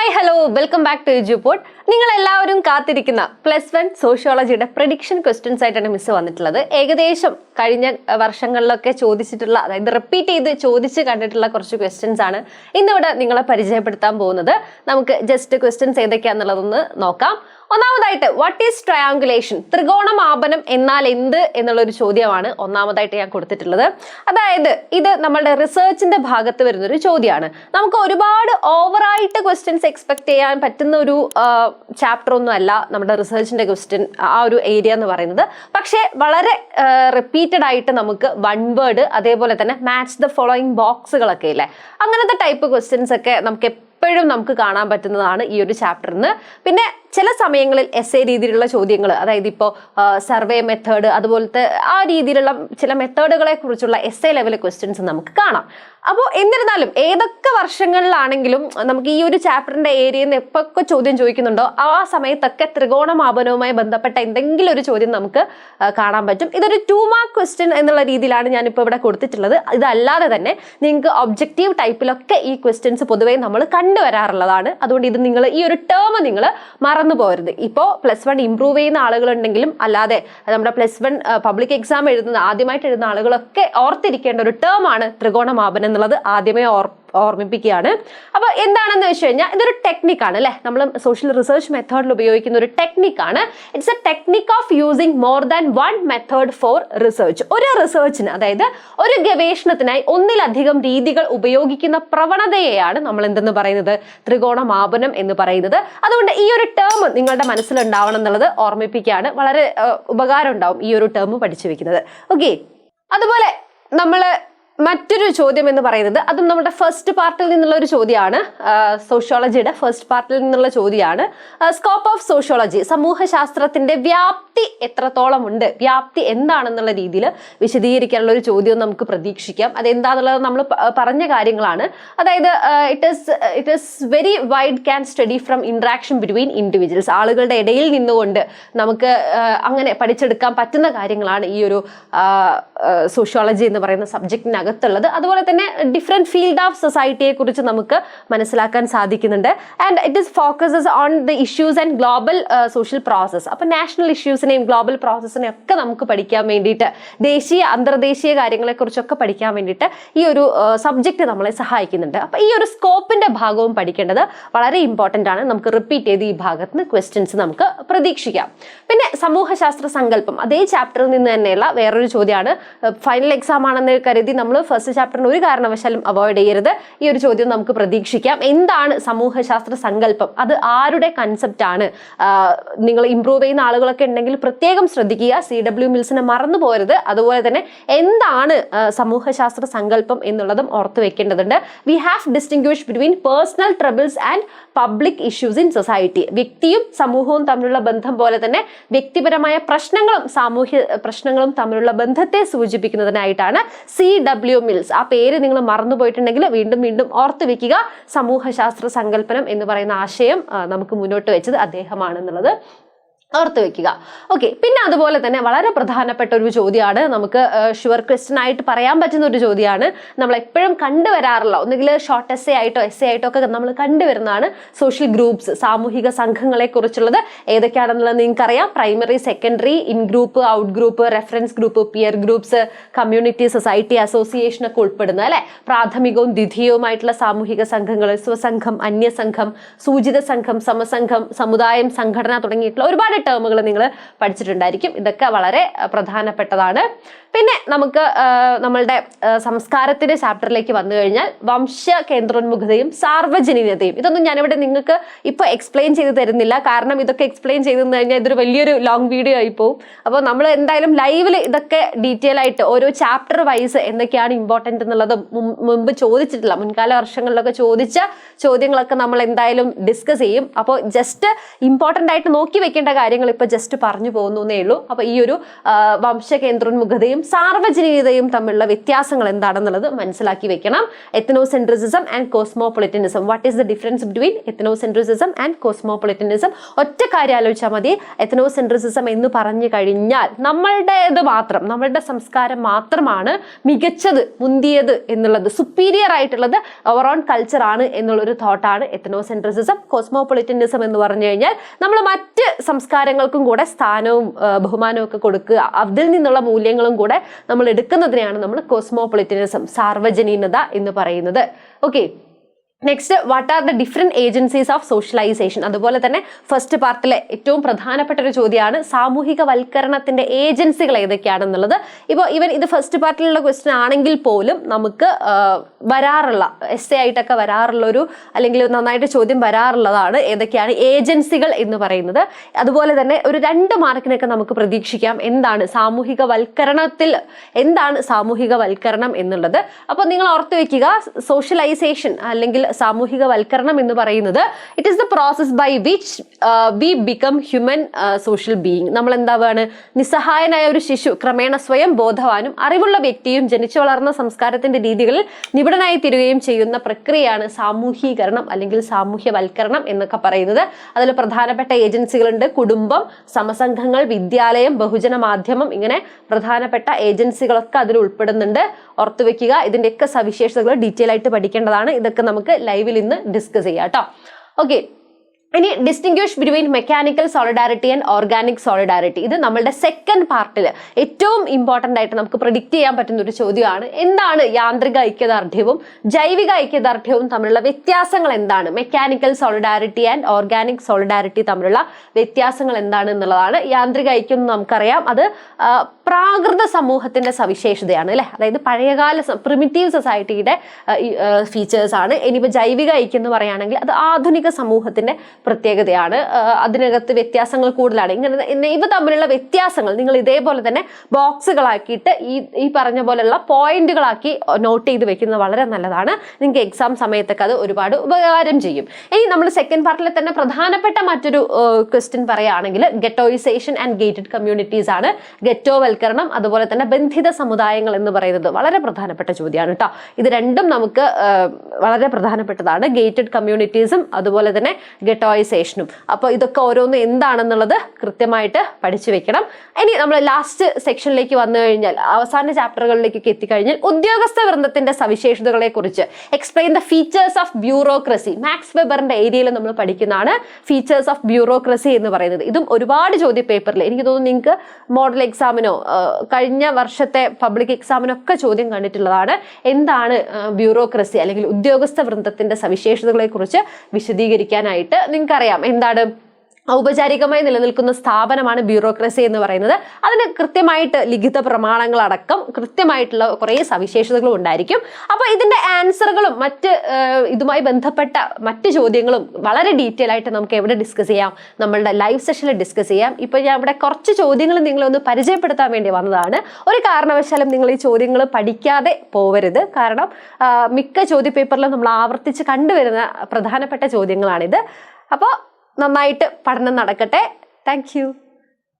Hi hello welcome back to Edupod. നിങ്ങൾ എല്ലാവരും കാത്തിരിക്കുന്ന +1 സോഷ്യോളജിയുടെ പ്രഡിക്ഷൻ ക്വസ്റ്റ്യൻസ് ആയിട്ടാണ് മിസ് വന്നിട്ടുള്ളത്. ഏകദേശം കഴിഞ്ഞ വർഷങ്ങളിലൊക്കെ ചോദിച്ചിട്ടുള്ള, അതായത് റിപ്പീറ്റ് ചെയ്ത് ചോദിച്ച് കണ്ടിട്ടുള്ള കുറച്ച് ക്വസ്റ്റ്യൻസ് ആണ് ഇന്നിവിടെ നിങ്ങളെ പരിചയപ്പെടുത്താൻ പോകുന്നത്. നമുക്ക് ജസ്റ്റ് ക്വസ്റ്റ്യൻസ് ഏതൊക്കെയാണെന്നുള്ളതൊന്ന് നോക്കാം. ഒന്നാമതായിട്ട് വാട്ട് ഈസ് ട്രയാങ്കുലേഷൻ, ത്രികോണമാപനം എന്നാൽ എന്ത് എന്നുള്ളൊരു ചോദ്യമാണ് ഒന്നാമതായിട്ട് ഞാൻ കൊടുത്തിട്ടുള്ളത്. അതായത് ഇത് നമ്മളുടെ റിസർച്ചിന്റെ ഭാഗത്ത് വരുന്നൊരു ചോദ്യമാണ്. നമുക്ക് ഒരുപാട് ഓവറായിട്ട് ക്വസ്റ്റ്യൻസ് എക്സ്പെക്ട് ചെയ്യാൻ പറ്റുന്ന ഒരു ചാപ്റ്റർ ഒന്നും അല്ല നമ്മുടെ റിസർച്ചിന്റെ ക്വസ്റ്റ്യൻ, ആ ഒരു ഏരിയ എന്ന് പറയുന്നത്. പക്ഷേ വളരെ റിപ്പീറ്റഡ് ആയിട്ട് നമുക്ക് വൺ വേർഡ്, അതേപോലെ തന്നെ മാച്ച് ദ ഫോളോയിങ് ബോക്സുകളൊക്കെ ഇല്ലേ, അങ്ങനത്തെ ടൈപ്പ് ക്വസ്റ്റ്യൻസ് ഒക്കെ നമുക്ക് എപ്പോഴും നമുക്ക് കാണാൻ പറ്റുന്നതാണ് ഈ ഒരു ചാപ്റ്ററിന്. പിന്നെ ചില സമയങ്ങളിൽ എസ് എ രീതിയിലുള്ള ചോദ്യങ്ങൾ, അതായത് ഇപ്പോൾ സർവേ മെത്തേഡ് അതുപോലത്തെ ആ രീതിയിലുള്ള ചില മെത്തേഡുകളെ കുറിച്ചുള്ള എസ് എ ലെവൽ ക്വസ്റ്റ്യൻസ് നമുക്ക് കാണാം. അപ്പോൾ എന്നിരുന്നാലും ഏതൊക്കെ വർഷങ്ങളിലാണെങ്കിലും നമുക്ക് ഈ ഒരു ചാപ്റ്ററിന്റെ ഏരിയയിൽ നിന്ന് എപ്പൊക്കെ ചോദ്യം ചോദിക്കുന്നുണ്ടോ ആ സമയത്തൊക്കെ ത്രികോണമാപനവുമായി ബന്ധപ്പെട്ട എന്തെങ്കിലും ഒരു ചോദ്യം നമുക്ക് കാണാൻ പറ്റും. ഇതൊരു 2 മാർക്ക് ക്വസ്റ്റ്യൻ എന്നുള്ള രീതിയിലാണ് ഞാനിപ്പോൾ ഇവിടെ കൊടുത്തിട്ടുള്ളത്. ഇതല്ലാതെ തന്നെ നിങ്ങൾക്ക് ഒബ്ജക്റ്റീവ് ടൈപ്പിലൊക്കെ ഈ ക്വസ്റ്റ്യൻസ് പൊതുവേ നമ്മൾ കണ്ടുവരാറുള്ളതാണ്. അതുകൊണ്ട് ഇത് നിങ്ങൾ ഈ ഒരു ടേം നിങ്ങൾ മറന്നു പോകരുത്. ഇപ്പോൾ +1 ഇംപ്രൂവ് ചെയ്യുന്ന ആളുകളുണ്ടെങ്കിലും അല്ലാതെ നമ്മുടെ +1 പബ്ലിക് എക്സാം ആദ്യമായിട്ട് എഴുതുന്ന ആളുകളൊക്കെ ഓർത്തിരിക്കേണ്ട ഒരു ടേം ആണ് ത്രികോണമാപനം എന്നുള്ളത് ആദ്യമേ ഓർമ്മിപ്പിക്കുകയാണ്. അപ്പൊ എന്താണെന്ന് വെച്ച് കഴിഞ്ഞാൽ ഇതൊരു ടെക്നിക്കാണ് അല്ലെ, നമ്മൾ സോഷ്യൽ റിസർച്ച് മെത്തേഡിൽ ഉപയോഗിക്കുന്ന ഒരു ടെക്നിക്കാണ്. It's a technique of using more than 1 method for research. ഒരു റിസർച്ചിന്, അതായത് ഒരു ഗവേഷണത്തിനായി ഒന്നിലധികം രീതികൾ ഉപയോഗിക്കുന്ന പ്രവണതയെയാണ് നമ്മൾ എന്തെന്ന് പറയുന്നത്, ത്രികോണമാപനം എന്ന് പറയുന്നത്. അതുകൊണ്ട് ഈ ഒരു ടേം നിങ്ങളുടെ മനസ്സിലുണ്ടാവണം എന്നുള്ളത് ഓർമ്മിപ്പിക്കുകയാണ്. വളരെ ഉപകാരം ഉണ്ടാവും ഈ ഒരു ടേം പഠിച്ചു വെക്കുന്നത്. ഓക്കെ, അതുപോലെ നമ്മൾ മറ്റൊരു ചോദ്യം എന്ന് പറയുന്നത്, അതും നമ്മുടെ ഫസ്റ്റ് പാർട്ടിൽ നിന്നുള്ള ഒരു ചോദ്യമാണ്, സോഷ്യോളജിയുടെ ഫസ്റ്റ് പാർട്ടിൽ നിന്നുള്ള ചോദ്യമാണ്. സ്കോപ്പ് ഓഫ് സോഷ്യോളജി, സമൂഹശാസ്ത്രത്തിന്റെ വ്യാപ്തി എത്രത്തോളം ഉണ്ട്, വ്യാപ്തി എന്താണെന്നുള്ള രീതിയിൽ വിശദീകരിക്കാനുള്ള ഒരു ചോദ്യം നമുക്ക് പ്രതീക്ഷിക്കാം. അതെന്താന്നുള്ളത് നമ്മൾ പറഞ്ഞ കാര്യങ്ങളാണ്. അതായത് it is very wide can study from interaction between individuals. ആളുകളുടെ ഇടയിൽ നിന്നുകൊണ്ട് നമുക്ക് അങ്ങനെ പഠിച്ചെടുക്കാൻ പറ്റുന്ന കാര്യങ്ങളാണ് ഈ ഒരു സോഷ്യോളജി എന്ന് പറയുന്ന സബ്ജക്റ്റിനകത്ത് ുള്ളത്. അതുപോലെ തന്നെ ഡിഫറെന്റ് ഫീൽഡ് ഓഫ് സൊസൈറ്റിയെ കുറിച്ച് നമുക്ക് മനസ്സിലാക്കാൻ സാധിക്കുന്നുണ്ട്. And it is focuses on the issues and global social process. അപ്പൊ നാഷണൽ ഇഷ്യൂസിനെയും ഗ്ലോബൽ പ്രോസസ്സിനെയും ഒക്കെ നമുക്ക് പഠിക്കാൻ വേണ്ടിയിട്ട്, ദേശീയ അന്തർദേശീയ കാര്യങ്ങളെ കുറിച്ചൊക്കെ പഠിക്കാൻ വേണ്ടിയിട്ട് ഈ ഒരു സബ്ജക്റ്റ് നമ്മളെ സഹായിക്കുന്നുണ്ട്. അപ്പൊ ഈ ഒരു സ്കോപ്പിന്റെ ഭാഗവും പഠിക്കേണ്ടത് വളരെ ഇമ്പോർട്ടന്റ് ആണ്. നമുക്ക് റിപ്പീറ്റ് ചെയ്ത് ഈ ഭാഗത്ത് നിന്ന് ക്വസ്റ്റ്യൻസ് നമുക്ക് പ്രതീക്ഷിക്കാം. പിന്നെ സമൂഹശാസ്ത്ര സങ്കല്പം, അതേ ചാപ്റ്ററിൽ നിന്ന് തന്നെയുള്ള വേറൊരു ചോദ്യമാണ്. ഫൈനൽ എക്സാം ആണെന്ന് കരുതി നമ്മൾ ഫസ്റ്റ് ചാപ്റ്ററിന് ഒരു കാരണവശാലും അവോയ്ഡ് ചെയ്യരുത്. ഈ ഒരു ചോദ്യം നമുക്ക് പ്രതീക്ഷിക്കാം. എന്താണ് സമൂഹശാസ്ത്ര സങ്കല്പം, അത് ആരുടെ കൺസെപ്റ്റ് ആണ്? നിങ്ങൾ ഇംപ്രൂവ് ചെയ്യുന്ന ആളുകളൊക്കെ ഉണ്ടെങ്കിൽ പ്രത്യേകം ശ്രദ്ധിക്കുക, CW മിൽസിനെ മറന്നു പോകരുത്. അതുപോലെ തന്നെ എന്താണ് സമൂഹശാസ്ത്ര സങ്കല്പം എന്നുള്ളതും ഓർത്തു വെക്കേണ്ടതുണ്ട്. We have distinguish between personal troubles and public issues in society. വ്യക്തിയും സമൂഹവും തമ്മിലുള്ള ബന്ധം പോലെ തന്നെ വ്യക്തിപരമായ പ്രശ്നങ്ങളും സാമൂഹ്യ പ്രശ്നങ്ങളും തമ്മിലുള്ള ബന്ധത്തെ സൂചിപ്പിക്കുന്നതിനായിട്ടാണ് CW മിൽസ്. ആ പേര് നിങ്ങൾ മറന്നു പോയിട്ടുണ്ടെങ്കിൽ വീണ്ടും വീണ്ടും ഓർത്ത് വെക്കുക. സമൂഹശാസ്ത്ര സങ്കല്പനം എന്ന് പറയുന്ന ആശയം നമുക്ക് മുന്നോട്ട് വെച്ചത് അദ്ദേഹമാണെന്നുള്ളത് ഓർത്ത് വെക്കുക. ഓക്കെ, പിന്നെ അതുപോലെ തന്നെ വളരെ പ്രധാനപ്പെട്ട ഒരു ചോദ്യമാണ്, നമുക്ക് ഷുവർ ക്വസ്റ്റ്യൻ ആയിട്ട് പറയാൻ പറ്റുന്ന ഒരു ചോദ്യമാണ്. നമ്മൾ എപ്പോഴും കണ്ടുവരാറുള്ള, ഒന്നുകിൽ ഷോർട്ട് എസ്സേ ആയിട്ടോ എസ്സേ ആയിട്ടോ ഒക്കെ നമ്മൾ കണ്ടുവരുന്നതാണ് സോഷ്യൽ ഗ്രൂപ്പ്സ്, സാമൂഹിക സംഘങ്ങളെ കുറിച്ചുള്ളത്. ഏതൊക്കെയാണെന്നുള്ളത് നിങ്ങൾക്കറിയാം. Primary, secondary, in group, out group, reference group, peer groups, community, society, association ഒക്കെ ഉൾപ്പെടുന്ന അല്ലെ, പ്രാഥമികവും ദ്വിതീയവുമായിട്ടുള്ള സാമൂഹിക സംഘങ്ങൾ, സ്വസംഘം, അന്യസംഘം, സൂചിത സംഘം, സമസംഘം, സമുദായം, സംഘടന തുടങ്ങിയിട്ടുള്ള ഒരുപാട് ടേമുകൾ നിങ്ങൾ പഠിച്ചിട്ടുണ്ടായിരിക്കും. ഇതൊക്കെ വളരെ പ്രധാനപ്പെട്ടതാണ്. പിന്നെ നമുക്ക് നമ്മളുടെ സംസ്കാരത്തിന്റെ ചാപ്റ്ററിലേക്ക് വന്നു കഴിഞ്ഞാൽ വംശ കേന്ദ്രോന്മുഖതയും സാർവജനീനതയും, ഇതൊന്നും ഞാനിവിടെ നിങ്ങൾക്ക് ഇപ്പൊ എക്സ്പ്ലെയിൻ ചെയ്ത് തരുന്നില്ല. കാരണം ഇതൊക്കെ എക്സ്പ്ലെയിൻ ചെയ്തു കഴിഞ്ഞാൽ ഇതൊരു വലിയൊരു ലോങ് വീഡിയോ ആയി പോകും. അപ്പോൾ നമ്മൾ എന്തായാലും ലൈവിൽ ഇതൊക്കെ ഡീറ്റെയിൽ ആയിട്ട് ഓരോ ചാപ്റ്റർ വൈസ് എന്തൊക്കെയാണ് ഇമ്പോർട്ടൻ്റ് എന്നുള്ളത് മുൻപ് ചോദിച്ചിട്ടില്ല, മുൻകാല വർഷങ്ങളിലൊക്കെ ചോദിച്ച ചോദ്യങ്ങളൊക്കെ നമ്മൾ എന്തായാലും ഡിസ്കസ് ചെയ്യും. അപ്പോൾ ജസ്റ്റ് ഇമ്പോർട്ടൻ്റ് ആയിട്ട് നോക്കി വെക്കേണ്ട കാര്യം കാര്യങ്ങൾ ഇപ്പൊ ജസ്റ്റ് പറഞ്ഞു പോകുന്നേ ഉള്ളൂ. അപ്പൊ ഈ ഒരു വംശകേന്ദ്രോന്മുഖതയും സാർവജനീയതയും തമ്മിലുള്ള വ്യത്യാസങ്ങൾ എന്താണെന്നുള്ളത് മനസ്സിലാക്കി വെക്കണം. Ethnocentrism and cosmopolitanism. What is the difference between ethnocentrism and cosmopolitanism? ഒറ്റ കാര്യം ആലോചിച്ചാൽ മതി. എത്നോസെൻട്രിസിസം എന്ന് പറഞ്ഞു കഴിഞ്ഞാൽ നമ്മളുടേത് മാത്രം, നമ്മളുടെ സംസ്കാരം മാത്രമാണ് മികച്ചത്, മുന്തിയത് എന്നുള്ളത്, സുപ്പീരിയർ ആയിട്ടുള്ളത്, അവർ ഓൺ കൾച്ചർ ആണ് എന്നുള്ളൊരു തോട്ടാണ് എത്നോസെൻട്രിസിസം. കോസ്മോപൊളിറ്റനിസം എന്ന് പറഞ്ഞു കഴിഞ്ഞാൽ നമ്മൾ മറ്റ് സംസ്കാരങ്ങൾക്കും കൂടെ സ്ഥാനവും ബഹുമാനവും ഒക്കെ കൊടുക്കുക, അതിൽ നിന്നുള്ള മൂല്യങ്ങളും കൂടെ നമ്മൾ എടുക്കുന്നതിനെയാണ് നമ്മൾ കോസ്മോപൊളിറ്റനിസം, സാർവജനീനത എന്ന് പറയുന്നത്. Okay, next, what are the different agencies of socialization? അതുപോലെ തന്നെ ഫസ്റ്റ് പാർട്ടിലെ ഏറ്റവും പ്രധാനപ്പെട്ട ഒരു ചോദ്യമാണ് സാമൂഹിക വൽക്കരണത്തിന്റെ ഏജൻസികൾ ഏതൊക്കെയാണെന്നുള്ളത്. ഇപ്പോൾ ഇത് ഫസ്റ്റ് പാർട്ടിലുള്ള ക്വസ്റ്റ്യൻ ആണെങ്കിൽ പോലും നമുക്ക് വരാറുള്ള എസ്സേ ആയിട്ടൊക്കെ വരാറുള്ള ഒരു, അല്ലെങ്കിൽ നന്നായിട്ട് ചോദ്യം വരാറുള്ളതാണ് ഏതൊക്കെയാണ് ഏജൻസികൾ എന്ന് പറയുന്നത്. അതുപോലെ തന്നെ ഒരു 2 മാർക്കിനൊക്കെ നമുക്ക് പ്രതീക്ഷിക്കാം എന്താണ് സാമൂഹിക വൽക്കരണത്തിൽ, എന്താണ് സാമൂഹിക വൽക്കരണം എന്നുള്ളത്. അപ്പോൾ നിങ്ങൾ ഓർത്ത് വെക്കുക, സോഷ്യലൈസേഷൻ അല്ലെങ്കിൽ സാമൂഹിക വൽക്കരണം എന്ന് പറയുന്നത് it is the process by which we become human social being. നമ്മൾ എന്താവാണ്, നിസ്സഹായനായ ഒരു ശിശു ക്രമേണ സ്വയം ബോധവാനും അറിവുള്ള വ്യക്തിയും ജനിച്ചു വളർന്ന സംസ്കാരത്തിന്റെ രീതികളിൽ നിപുണനായി തീരുകയും ചെയ്യുന്ന പ്രക്രിയയാണ് സാമൂഹീകരണം അല്ലെങ്കിൽ സാമൂഹ്യവൽക്കരണം എന്നൊക്കെ പറയുന്നത്. അതിൽ പ്രധാനപ്പെട്ട ഏജൻസികളുണ്ട്. കുടുംബം, സമസംഘങ്ങൾ, വിദ്യാലയം, ബഹുജന മാധ്യമം, ഇങ്ങനെ പ്രധാനപ്പെട്ട ഏജൻസികളൊക്കെ അതിൽ ഉൾപ്പെടുന്നുണ്ട്. ഓർത്തുവെക്കുക, ഇതിന്റെയൊക്കെ സവിശേഷതകൾ ഡീറ്റെയിൽ ആയിട്ട് പഠിക്കേണ്ടതാണ്. ഇതൊക്കെ നമുക്ക് ലൈവിൽ ഇന്ന് ഡിസ്കസ് ചെയ്യാം കേട്ടോ. ഓക്കെ, ഇനി distinguish between mechanical solidarity and organic solidarity. ഇത് നമ്മളുടെ സെക്കൻഡ് പാർട്ടിൽ ഏറ്റവും ഇമ്പോർട്ടൻ്റ് ആയിട്ട് നമുക്ക് പ്രിഡിക്റ്റ് ചെയ്യാൻ പറ്റുന്ന ഒരു ചോദ്യമാണ്. എന്താണ് യാന്ത്രിക ഐക്യദാർഢ്യവും ജൈവിക ഐക്യദാർഢ്യവും തമ്മിലുള്ള വ്യത്യാസങ്ങൾ എന്താണ്? Mechanical solidarity and organic solidarity തമ്മിലുള്ള വ്യത്യാസങ്ങൾ എന്താണ് എന്നുള്ളതാണ്. യാന്ത്രിക ഐക്യം എന്ന് നമുക്കറിയാം, അത് പ്രാകൃത സമൂഹത്തിന്റെ സവിശേഷതയാണ് അല്ലെ, അതായത് പഴയകാല പ്രിമിറ്റീവ് സൊസൈറ്റിയുടെ ഫീച്ചേഴ്സ് ആണ്. ഇനിയിപ്പോൾ ജൈവിക ഐക്യം എന്ന് പറയുകയാണെങ്കിൽ അത് ആധുനിക സമൂഹത്തിന്റെ പ്രത്യേകതയാണ്. അതിനകത്ത് വ്യത്യാസങ്ങൾ കൂടുതലാണ്. ഇങ്ങനെ ഇവ തമ്മിലുള്ള വ്യത്യാസങ്ങൾ നിങ്ങൾ ഇതേപോലെ തന്നെ ബോക്സുകളാക്കിയിട്ട് ഈ പറഞ്ഞ പോലെയുള്ള പോയിന്റുകളാക്കി നോട്ട് ചെയ്ത് വെക്കുന്നത് വളരെ നല്ലതാണ്. നിങ്ങൾക്ക് എക്സാം സമയത്തൊക്കെ അത് ഒരുപാട് ഉപകാരം ചെയ്യും. ഇനി നമ്മൾ സെക്കൻഡ് പാർട്ടിലെ തന്നെ പ്രധാനപ്പെട്ട മറ്റൊരു ക്വസ്റ്റ്യൻ പറയുകയാണെങ്കിൽ ഗെറ്റോയിസേഷൻ ആൻഡ് ഗേറ്റഡ് കമ്മ്യൂണിറ്റീസ് ആണ്. ഗെറ്റോ വൽക്കരണം, അതുപോലെ തന്നെ ബന്ധിത സമുദായങ്ങൾ എന്ന് പറയുന്നത് വളരെ പ്രധാനപ്പെട്ട ചോദ്യമാണ് കേട്ടോ. ഇത് രണ്ടും നമുക്ക് വളരെ പ്രധാനപ്പെട്ടതാണ്. ഗേറ്റഡ് കമ്മ്യൂണിറ്റീസും അതുപോലെ തന്നെ ഗെറ്റോയിസേഷനും. അപ്പോൾ ഇതൊക്കെ ഓരോന്ന് എന്താണെന്നുള്ളത് കൃത്യമായിട്ട് പഠിച്ചു വെക്കണം. ഇനി നമ്മൾ ലാസ്റ്റ് സെക്ഷനിലേക്ക് വന്നു കഴിഞ്ഞാൽ, അവസാന ചാപ്റ്ററുകളിലേക്കൊക്കെ എത്തിക്കഴിഞ്ഞാൽ ഉദ്യോഗസ്ഥ വൃന്ദത്തിന്റെ സവിശേഷതകളെ കുറിച്ച് explain the features of bureaucracy, Max വെബറിന്റെ ഏരിയയിൽ നമ്മൾ പഠിക്കുന്നതാണ് ഫീച്ചേഴ്സ് ഓഫ് ബ്യൂറോക്രസി എന്ന് പറയുന്നത്. ഇതും ഒരുപാട് ചോദ്യ പേപ്പറിൽ എനിക്ക് തോന്നുന്നു നിങ്ങൾക്ക് മോഡൽ എക്സാമിനോ കഴിഞ്ഞ വർഷത്തെ പബ്ലിക് എക്സാമിനൊക്കെ ചോദ്യം കണ്ടിട്ടുള്ളതാണ്. എന്താണ് ബ്യൂറോക്രസി അല്ലെങ്കിൽ ഉദ്യോഗസ്ഥ വൃന്ദത്തിന്റെ സവിശേഷതകളെ കുറിച്ച് വിശദീകരിക്കാനായിട്ട് നിങ്ങൾക്കറിയാം എന്താണ് ഔപചാരികമായി നിലനിൽക്കുന്ന സ്ഥാപനമാണ് ബ്യൂറോക്രസി എന്ന് പറയുന്നത്. അതിന് കൃത്യമായിട്ട് ലിഖിത പ്രമാണങ്ങളടക്കം കൃത്യമായിട്ടുള്ള കുറേ സവിശേഷതകളും ഉണ്ടായിരിക്കും. അപ്പോൾ ഇതിന്റെ ആൻസറുകളും ഇതുമായി ബന്ധപ്പെട്ട മറ്റ് ചോദ്യങ്ങളും വളരെ ഡീറ്റെയിൽ ആയിട്ട് നമുക്ക് എവിടെ ഡിസ്കസ് ചെയ്യാം? നമ്മളുടെ ലൈവ് സെഷനിൽ ഡിസ്കസ് ചെയ്യാം. ഇപ്പോൾ ഞാൻ ഇവിടെ കുറച്ച് ചോദ്യങ്ങൾ നിങ്ങളൊന്ന് പരിചയപ്പെടുത്താൻ വേണ്ടി വന്നതാണ്. ഒരു കാരണവശാലും നിങ്ങൾ ഈ ചോദ്യങ്ങൾ പഠിക്കാതെ പോവരുത്. കാരണം മിക്ക ചോദ്യ പേപ്പറിലും നമ്മൾ ആവർത്തിച്ച് കണ്ടുവരുന്ന പ്രധാനപ്പെട്ട ചോദ്യങ്ങളാണിത്. അപ്പോൾ നന്നായിട്ട് പഠനം നടക്കട്ടെ. Thank you.